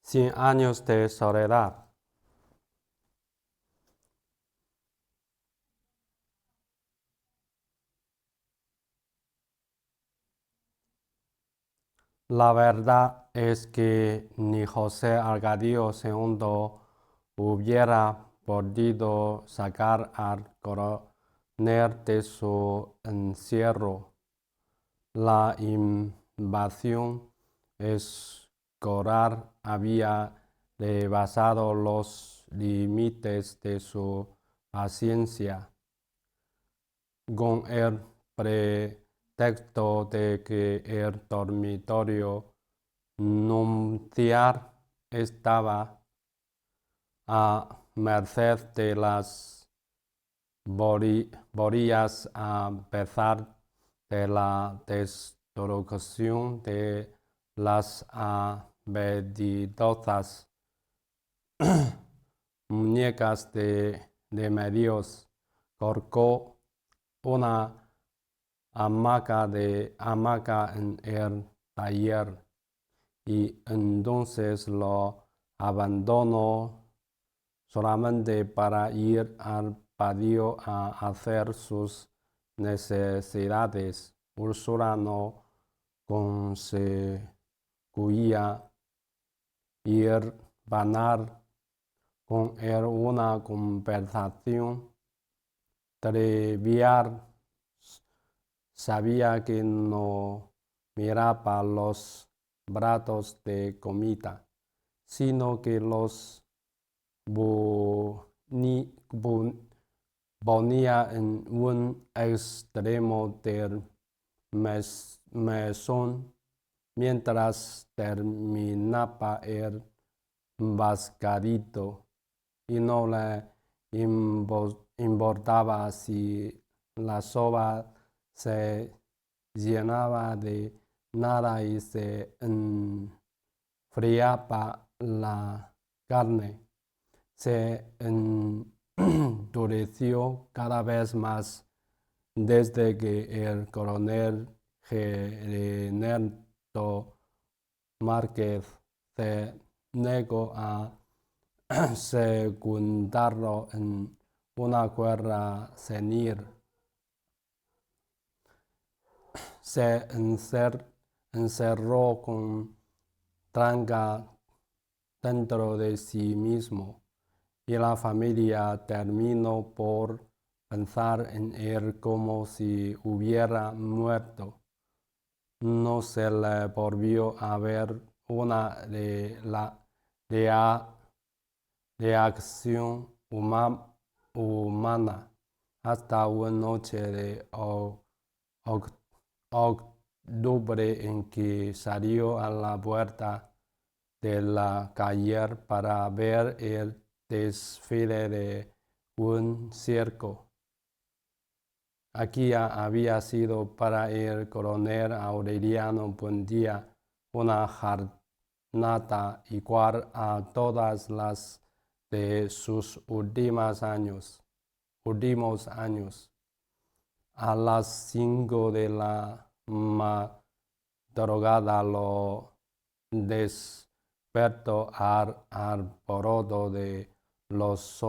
100 años de soledad. La verdad es que ni José Arcadio II hubiera podido sacar al coronel de su encierro. La invasión escolar había rebasado los límites de su paciencia. Con el pretexto de que el dormitorio nupcial estaba a merced de las borías a pesar de la destrucción de las apetitosas muñecas de medios, colocó una hamaca en el taller y entonces lo abandonó solamente para ir al patio a hacer sus necesidades. Úrsula no conseguía ir vanar con él una conversación trivial. Sabía que no miraba los platos de comida, sino que los ponía en un extremo del mesón mientras terminaba el mascarito, y no le importaba si la sopa se llenaba de nada y se enfriaba la carne. Se endureció cada vez más desde que el coronel Ernesto Márquez se negó a secundarlo en una guerra senil. Se encerró con tranca dentro de sí mismo, y la familia terminó por pensar en él como si hubiera muerto. No se le volvió a ver una reacción humana hasta una noche de octubre en que salió a la puerta de la calle para ver el desfile de un circo. Aquí había sido para el coronel Aureliano Buendía una jornada igual a todas las de sus últimos años. A las 5 de la madrugada lo despertó al alboroto de los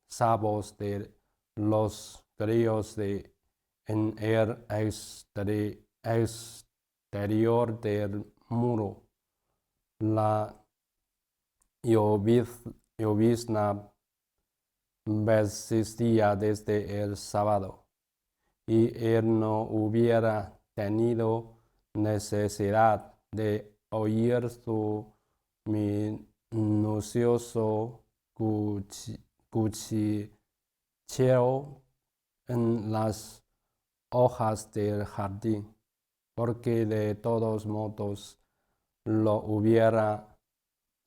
sabos de los grillos en el exterior del muro. La llovizna persistía desde el sábado, y él no hubiera tenido necesidad de oír su minucioso cuchicheo en las hojas del jardín, porque de todos modos lo hubiera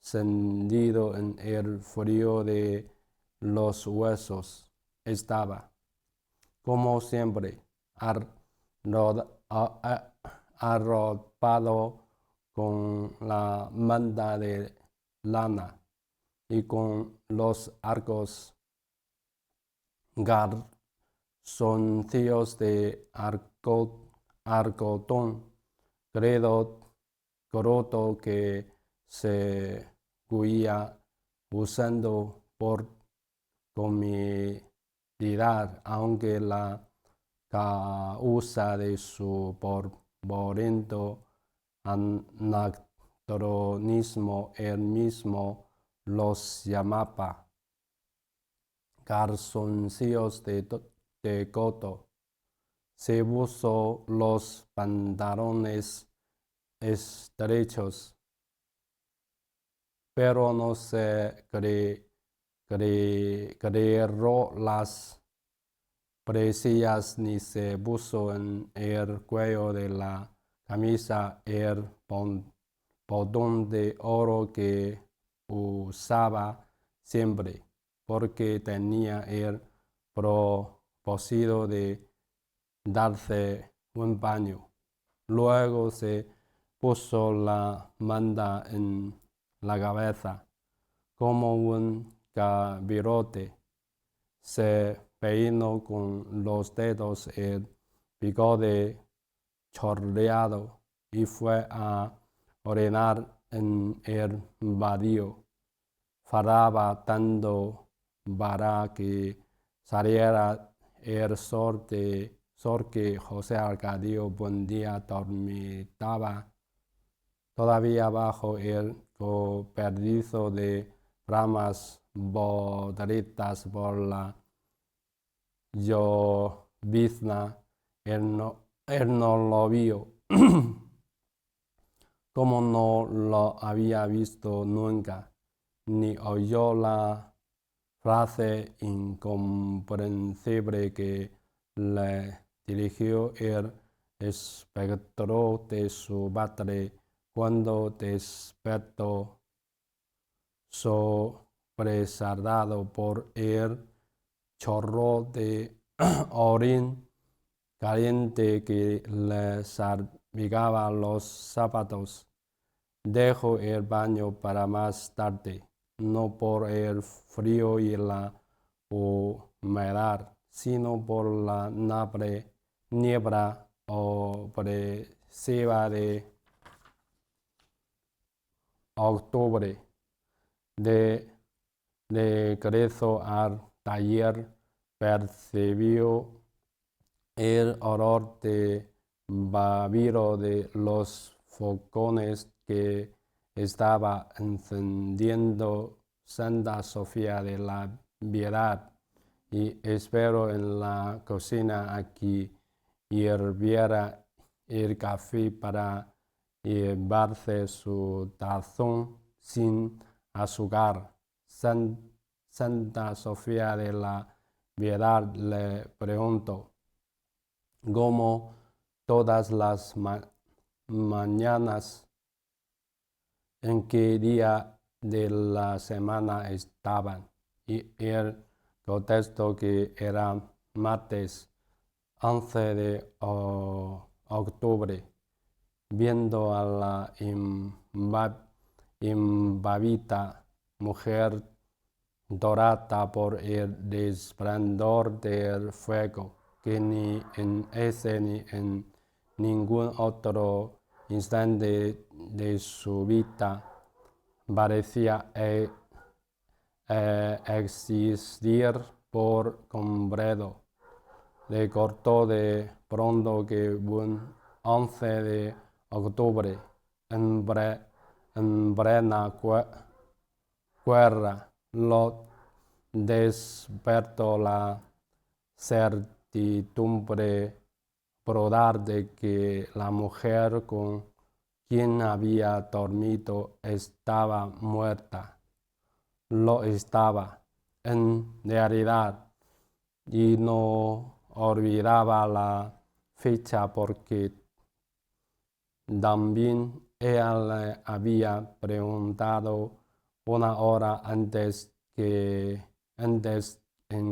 sentido en el frío de los huesos. Estaba, como siempre, arropado con la manta de lana y con los arcos calzoncillos de algodón croto que se seguía usando por comodidad, aunque la causa de su porvento anacronismo él mismo los llamaba calzoncillos de coto. Se puso los pantalones estrechos, pero no se creó las presillas ni se puso en el cuello de la camisa el botón de oro que usaba siempre, porque tenía el propósito de darse un baño. Luego se puso la manta en la cabeza como un capirote. Se peinó con los dedos el bigote chorreado y fue a orinar en el baldío. Faltaba tanto para que saliera el sol que José Arcadio Buendía dormitaba todavía bajo el cobertizo de ramas podridas por la llovizna. Él no lo vio, como no lo había visto nunca, ni oyó la frase incomprensible que le dirigió el espectro de su padre cuando despertó, sobresaltado por el chorro de orín caliente que le salpicaba los zapatos. Dejó el baño para más tarde, no por el frío y la humedad, sino por la niebla opresiva de octubre. De regreso al taller, percibió el olor de babiro de los fogones que estaba encendiendo Santa Sofía de la Piedad, y esperó en la cocina a que hirviera el café para llevarse su tazón sin azúcar. Santa Sofía de la Piedad le preguntó, como todas las mañanas, en qué día de la semana estaban, y él contestó que era martes 11 de octubre. Viendo a la imbabita mujer dorada por el resplandor del fuego, que ni en ese ni en ningún otro instante de su vida parecía existir por completo. Le cortó de pronto que un 11 de octubre, en plena guerra, lo despertó la certidumbre brutal de que la mujer con quien había dormido estaba muerta. Lo estaba, en realidad, y no olvidaba la fecha porque también ella le había preguntado una hora antes en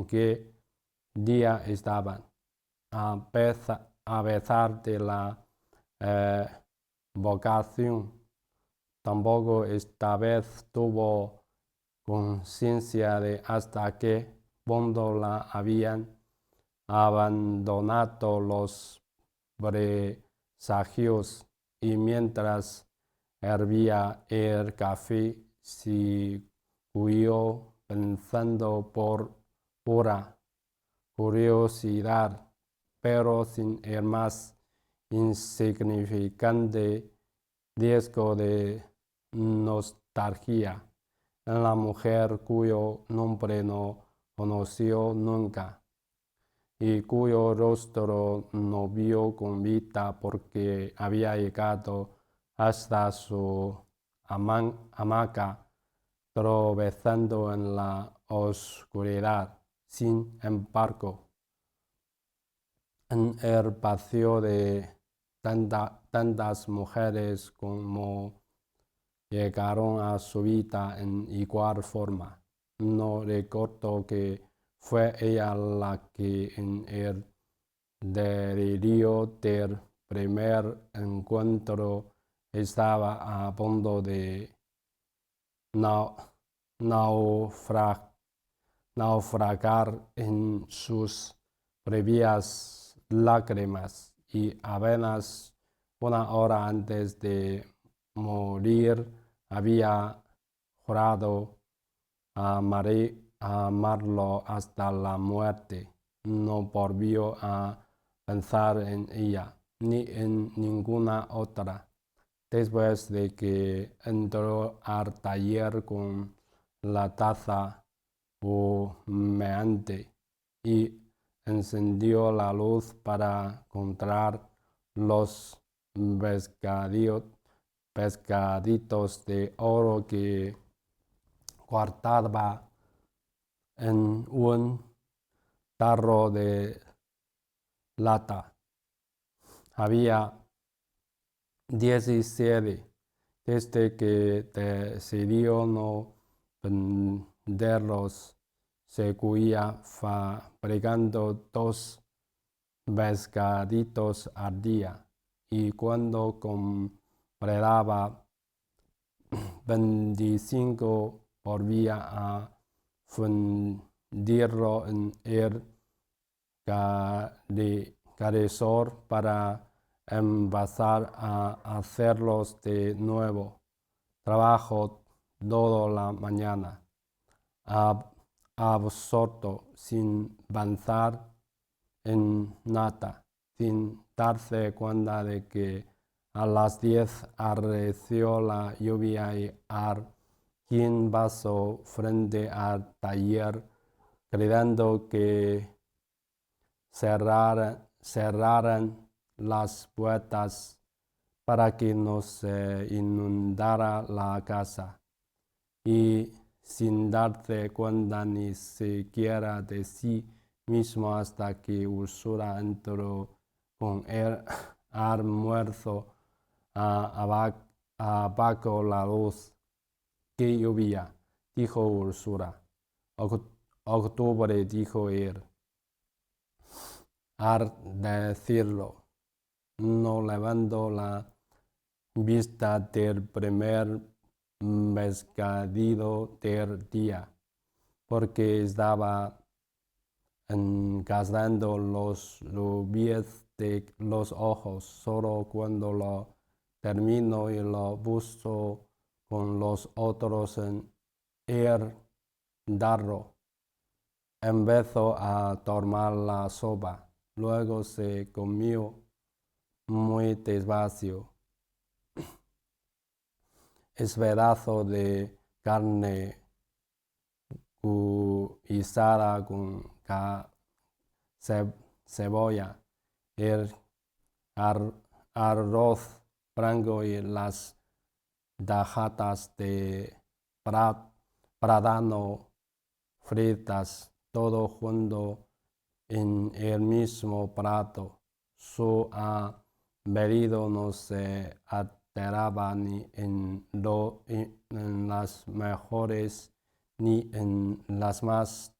qué día estaban. A pesar de la vocación, tampoco esta vez tuvo conciencia de hasta qué punto la habían abandonado los presagios, y mientras hervía el café siguió pensando por pura curiosidad, pero sin el más insignificante riesgo de nostalgia, en la mujer cuyo nombre no conoció nunca y cuyo rostro no vio con vida porque había llegado hasta su hamaca, tropezando en la oscuridad. Sin embargo, en el vacío de tantas mujeres como llegaron a su vida en igual forma, no recuerdo que fue ella la que en el delirio del primer encuentro estaba a punto de naufragar en sus previas lágrimas y apenas una hora antes de morir había jurado amarlo hasta la muerte. No volvió a pensar en ella ni en ninguna otra. Después de que entró al taller con la taza humeante y encendió la luz para encontrar los pescaditos de oro que guardaba en un tarro de lata. Había 17 desde que decidió no venderlos. Seguía fabricando 2 pescaditos al día y cuando compraba 25 volvía a fundirlo en el carrizal para empezar a hacerlos de nuevo. Trabajo toda la mañana, absorto, sin pensar en nada, sin darse cuenta de que a las 10 arreció la lluvia y quien pasó frente al taller gritando que cerraran las puertas para que no se inundara la casa, y sin darse cuenta ni siquiera de sí mismo hasta que Úrsula entró con el almuerzo, apagó la luz. «¿Qué lluvia?», dijo Úrsula. «Octubre», dijo él. Al decirlo, no levantó la vista del primer pescadito del día, porque estaba encasando los rubíes de los ojos. Solo cuando lo terminó y lo puso con los otros en el tarro, empezó a tomar la sopa. Luego se comió muy despacio ese pedazo de carne guisada con cebolla, el arroz blanco y las tajadas de plátano fritas, todo junto en el mismo plato. Su apetito no se alteraba ni en las mejores ni en las más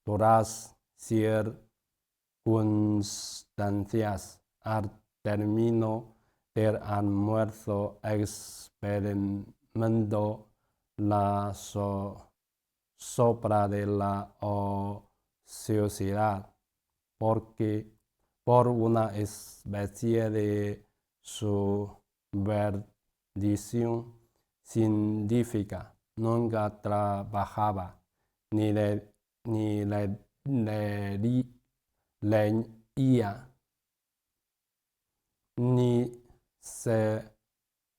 duras circunstancias. Al término del almuerzo experimentó la sopra de la ociosidad, porque por una especie de subversión científica, nunca trabajaba, ni leía, ni se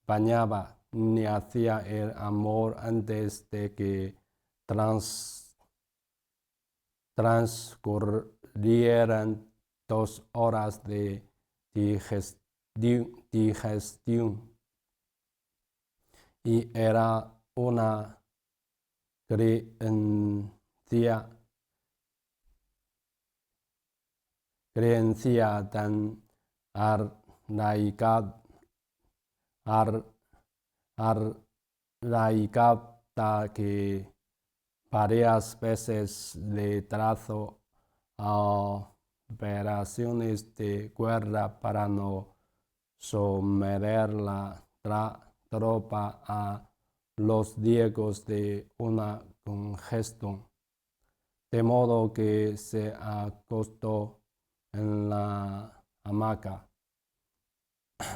bañaba, ni hacía el amor antes de que transcurrieran 2 horas de digestión. Y era una creencia tan arraigada que varias veces le trazó operaciones de guerra para no someter la tropa a los riesgos de una congestión, de modo que se acostó en la hamaca,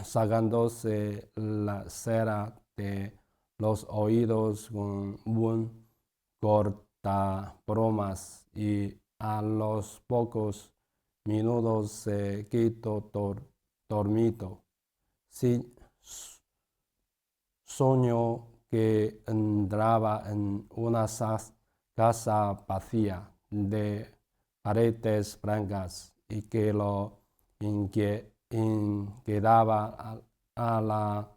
sacándose la cera de los oídos con un cortabromas, y a los pocos minutos se quedó dormido. Sí, soñó que entraba en una casa vacía de paredes blancas y que lo inquietaba a la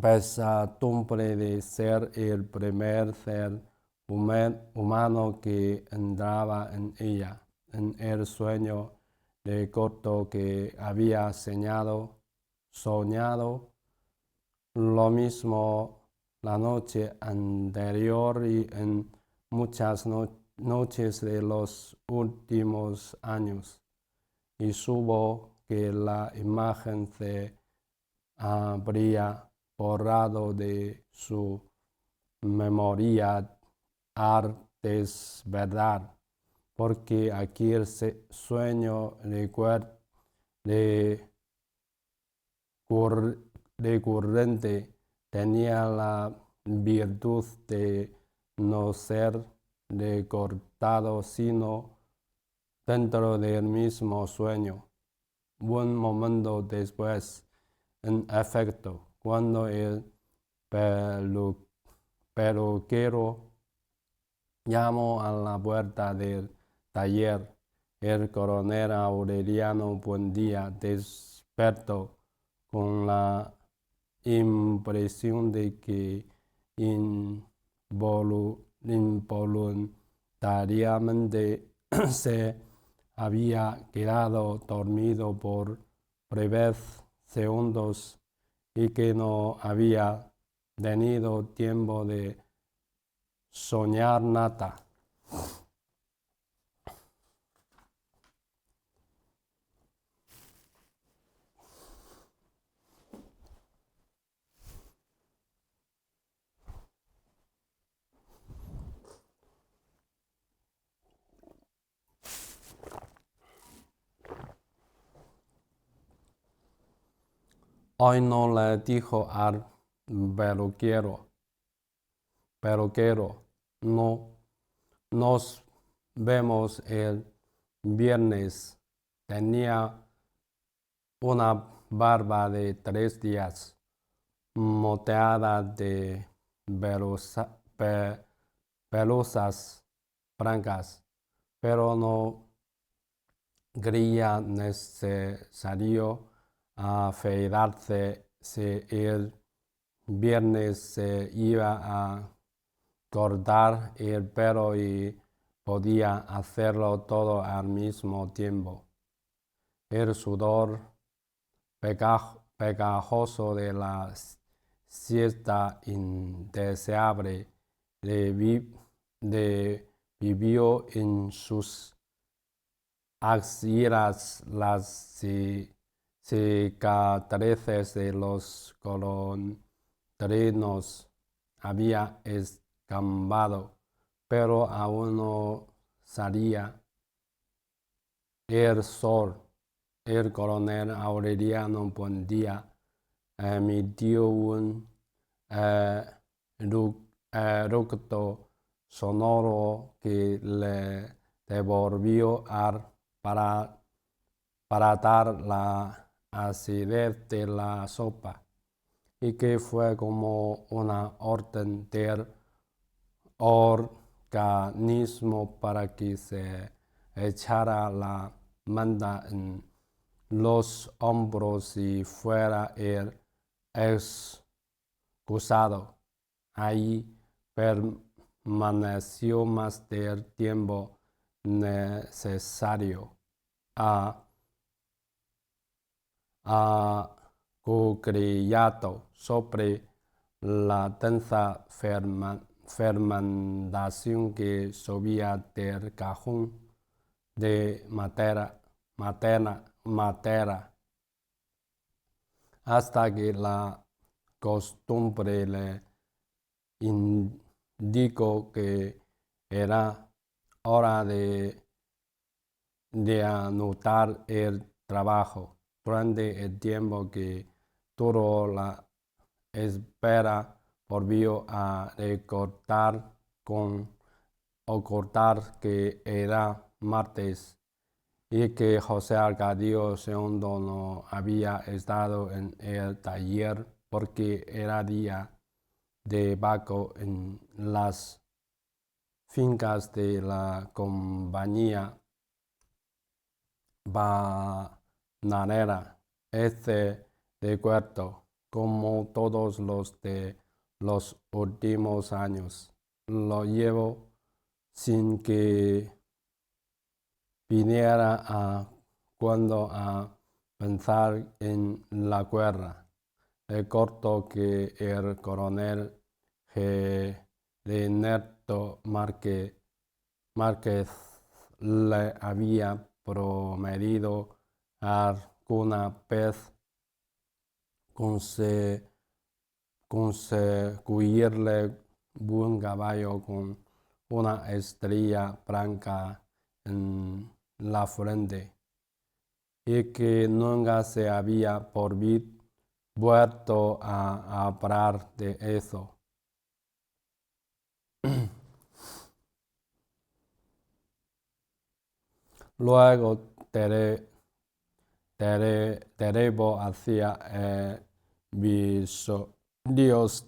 pesadumbre de ser el primer ser humano que entraba en ella. En el sueño de corto que había soñado lo mismo la noche anterior y en muchas noches de los últimos años, y supo que la imagen se habría borrado de su memoria al despertar, porque aquel sueño recurrente tenía la virtud de no ser recordado sino dentro del mismo sueño. Un momento después, en efecto, cuando el peluquero llamó a la puerta del taller, el coronel Aureliano Buendía despertó con la impresión de que involuntariamente se había quedado dormido por breves segundos y que no había tenido tiempo de soñar nada. Hoy no le dijo al peluquero, no nos vemos el viernes. Tenía una barba de 3 días, moteada de pelusas blancas, pero no creía necesario afeitarse si el viernes se iba a cortar el pelo y podía hacerlo todo al mismo tiempo. El sudor pegajoso de la siesta indeseable vivió en sus axilas. Las cicatrices de los golondrinos había escampado, pero aún no salía el sol. El coronel Aureliano Buendía emitió un eructo sonoro que le devolvió para dar la acidez de la sopa, y que fue como una orden del organismo para que se echara la manta en los hombros y fuera el excusado. Ahí permaneció más del tiempo necesario, acuclillado sobre la densa fermentación que subía del cajón de madera, hasta que la costumbre le indicó que era hora de anotar el trabajo. Durante el tiempo que duró la espera, volvió a recordar que era martes y que José Arcadio II no había estado en el taller porque era día de vaco en las fincas de la compañía bananera. Este recuerdo, como todos los de los últimos años, lo llevo sin que viniera cuando a pensar en la guerra. Recuerdo que el coronel Ernesto Márquez le había prometido alguna vez conseguirle un caballo con una estrella blanca en la frente, y que nunca se había vuelto a hablar de eso. Luego Terebo hacía episodios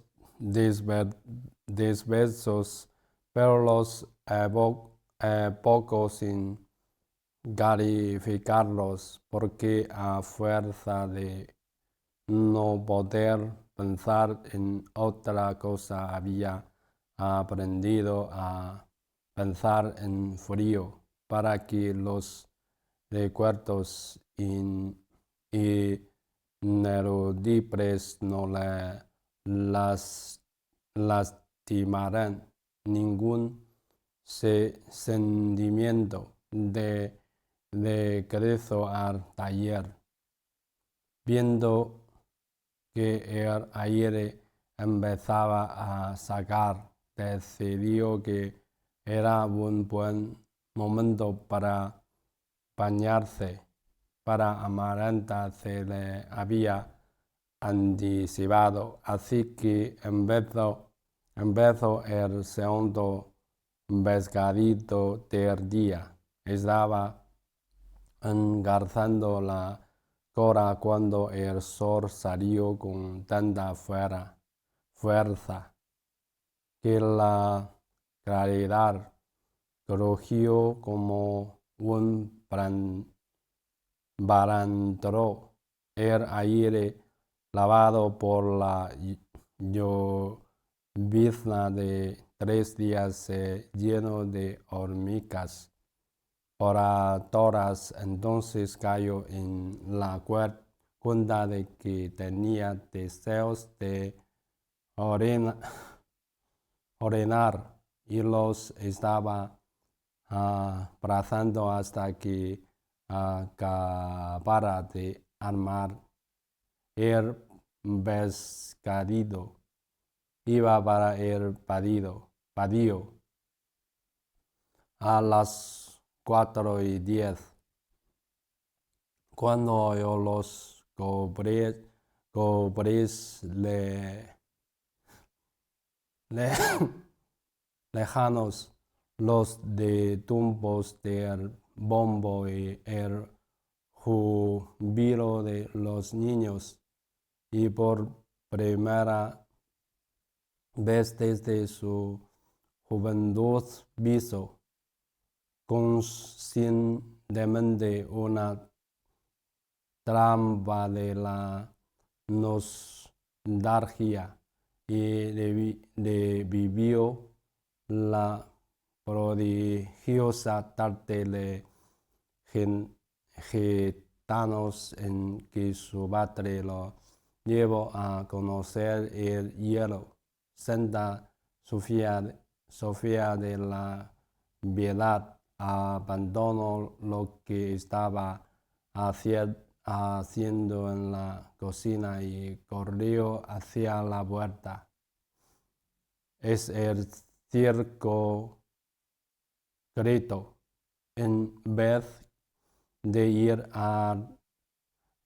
diversos, pero los poco sin calificarlos, porque a fuerza de no poder pensar en otra cosa había aprendido a pensar en frío, para que los recuerdos inerudibles no le lastimaran ningún sentimiento de regreso al taller. Viendo que el aire empezaba a sacar, decidió que era un buen momento para bañarse. Para Amaranta se le había anticipado, así que empezó el segundo pescadito del día. Estaba engarzando la cola cuando el sol salió con tanta fuerza que la claridad crujió como un balandrón. El aire lavado por la llovizna de 3 días se llenó de hormigas oradoras. Entonces cayó en la cuenta de que tenía deseos de orinar y los estaba abrazando hasta que acabara de armar el pescadito. Iba para el patio a las 4:10, cuando oyó los cobres lejanos, los de tumbos del bombo y el júbilo de los niños, y por primera vez desde su juventud visto conscientemente una trampa de la nostalgia y vivió la prodigiosa tarde de gitanos en que su padre lo llevó a conocer el hielo. Santa Sofía de la Piedad abandonó lo que estaba haciendo en la cocina y corrió hacia la puerta. Es el circo, gritó, en vez de ir al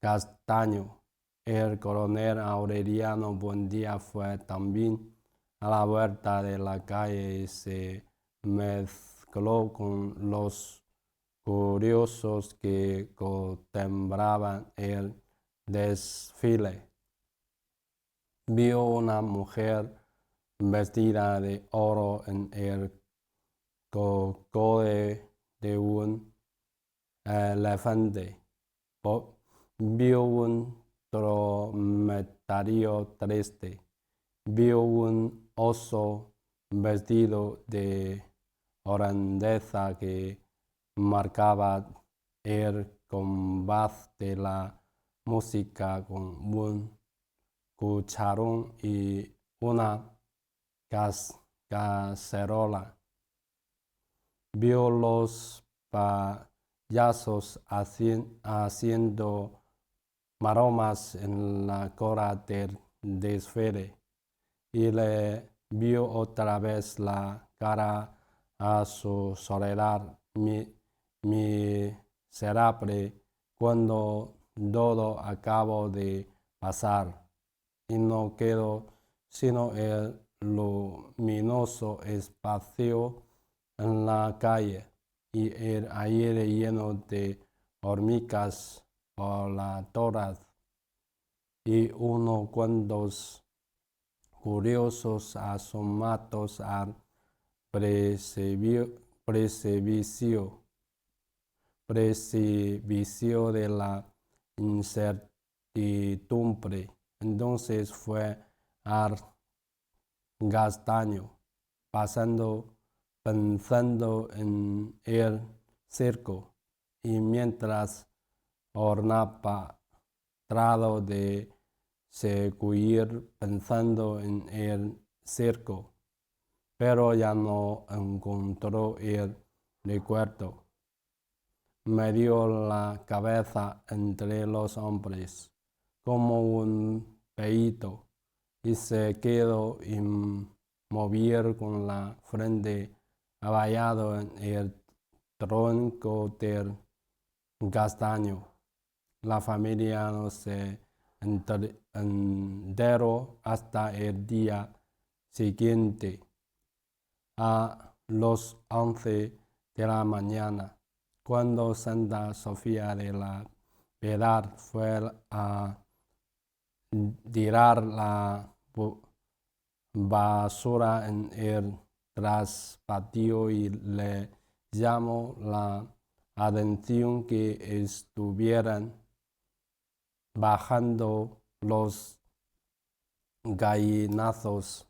Castaño. El coronel Aureliano Buendía fue también a la vuelta de la calle y se mezcló con los curiosos que contemplaban el desfile. Vio una mujer vestida de oro en el coco de un elefante. Vio un dromedario triste. Vio un oso vestido de grandeza que marcaba el compás de la música con un cucharón y una cacerola. Vio los payasos haciendo maromas en la cola del desfile y le vio otra vez la cara a su soledad miserable cuando todo acabó de pasar y no quedó sino el luminoso espacio en la calle y el aire lleno de hormigas voladoras y unos cuantos curiosos asomados al precipicio de la incertidumbre. Entonces fue al Castaño, pensando en el circo, y mientras ornaba trató de seguir pensando en el circo, pero ya no encontró el recuerdo. Metió la cabeza entre los hombres como un peito y se quedó inmóvil con la frente apoyada en el tronco del castaño. La familia no se enteró hasta el día siguiente, a las 11 de la mañana, cuando Santa Sofía de la Piedad fue a tirar la basura en el traspatio y le llamó la atención que estuvieran bajando los gallinazos